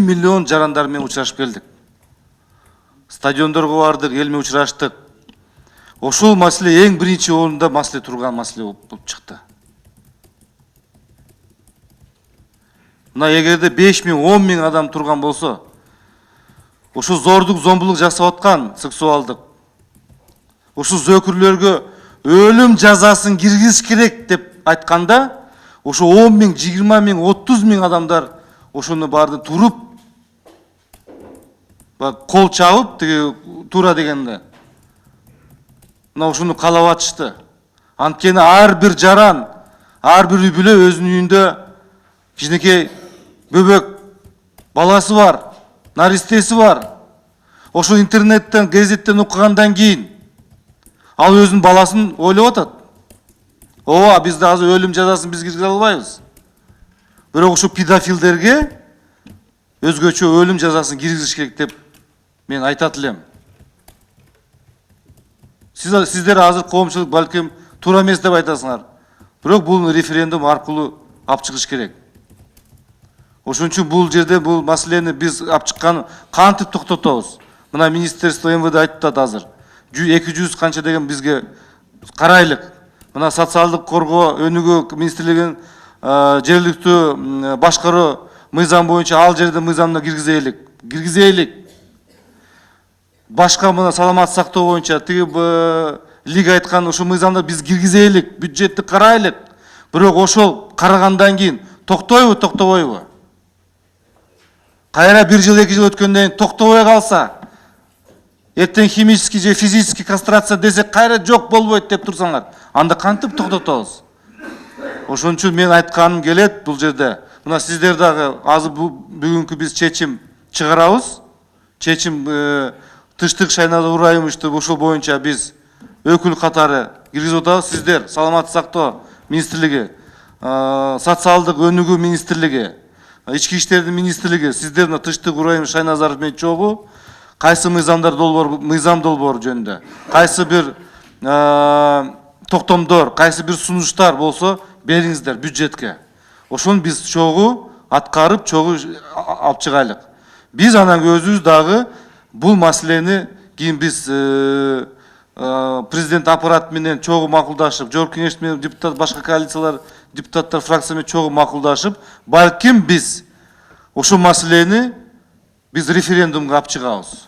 миллион жарандар менен учурашып келдик. Стадиондорго бардык, эл менен учураштык. Ошол маселе эң биринчи орунда маселе турган маселе болуп чыкты. Мына эгерде 5 миң, 10 миң адам турган болсо, ошо зордук, зомбулук жасап аткан сексуалдык, ошо зөкүрлөргө өлүм жазасын киргизиш керек деп айтканда, ошо 10 миң, 20 миң, 30 миң адамдар ошону барды туруп, кол чабып, тура дегенде, мына ошону каалап атышты. Анткени ар бир жаран, ар бир үй бүлө өзүнүн үйүндө кичинекей бөбөк баласы бар, наристеси бар. Ошо интернеттен, газеттен окугандан кийин ал өзүнүн баласын ойлоп атат. Ооба, бизде азыр өлүм жазасын биз киргизе албайбыз. Бирок ошо педофилдерге өзгөчө өлүм жазасын киргизиш керек деп мен айтат элем. Сиздер азыр коомчулук балким туура эмес деп айтасыңар. Бирок бул референдум аркылуу алып чыгыш керек. Ошон үчүн бул жерде бул маселени биз алып чыккан кантип токтотобуз? Мына министерство МВД айтып атат азыр. 200 канча деген бизге карайлык. Мына социалдык коргоо өнүгүү министрлигинин жергиликтүү башкаруу мыйзам боюнча ал жерде мыйзамына киргизелик. Башка мына саламат сактоо боюнча тиги лига айткан ошо мыйзамда биз киргизелик, бюджетти карайлык. Бирок ошол карагандан кийин токтойбу, токтобойбу? Кайра 1 жыл, 2 жыл өткөндөн кийин токтобой калса, эртең химический же физический кастрация десек кайра жок болбойт деп турсаңар, анда кантип токтотобуз? Ошон үчүн мен айтканым келет бул жерде. Мына сиздер дагы азыр бүгүнкү биз чечим чыгарабыз. Чечим Тынчтык Шайназа Ыбрайымовичти ошол боюнча биз өкүл катары киргизип атабыз. Сиздер саламаттык сактоо министрлиги, социалдык өнүгүү министрлиги, ички иштердин министрлиги, сиздер мына Тынчтык Ыбрайымович Шайназаров менен чогуу кайсы мыйзамдар долбоор, мыйзам долбоору жөнүндө, кайсы бир токтомдор, кайсы бир сунуштар болсо бериңиздер бюджетке. Ошону биз чогуу аткарып, чогуу алып чыгайлык. Биз анан өзүбүз дагы бул маселени кийин биз президент аппарат менен чогуу макулдашып, жогорку кеңеш менен депутат, башка коалициялар, депутаттар фракция менен чогуу макулдашып, балким биз ошол маселени биз референдумга алып чыгабыз.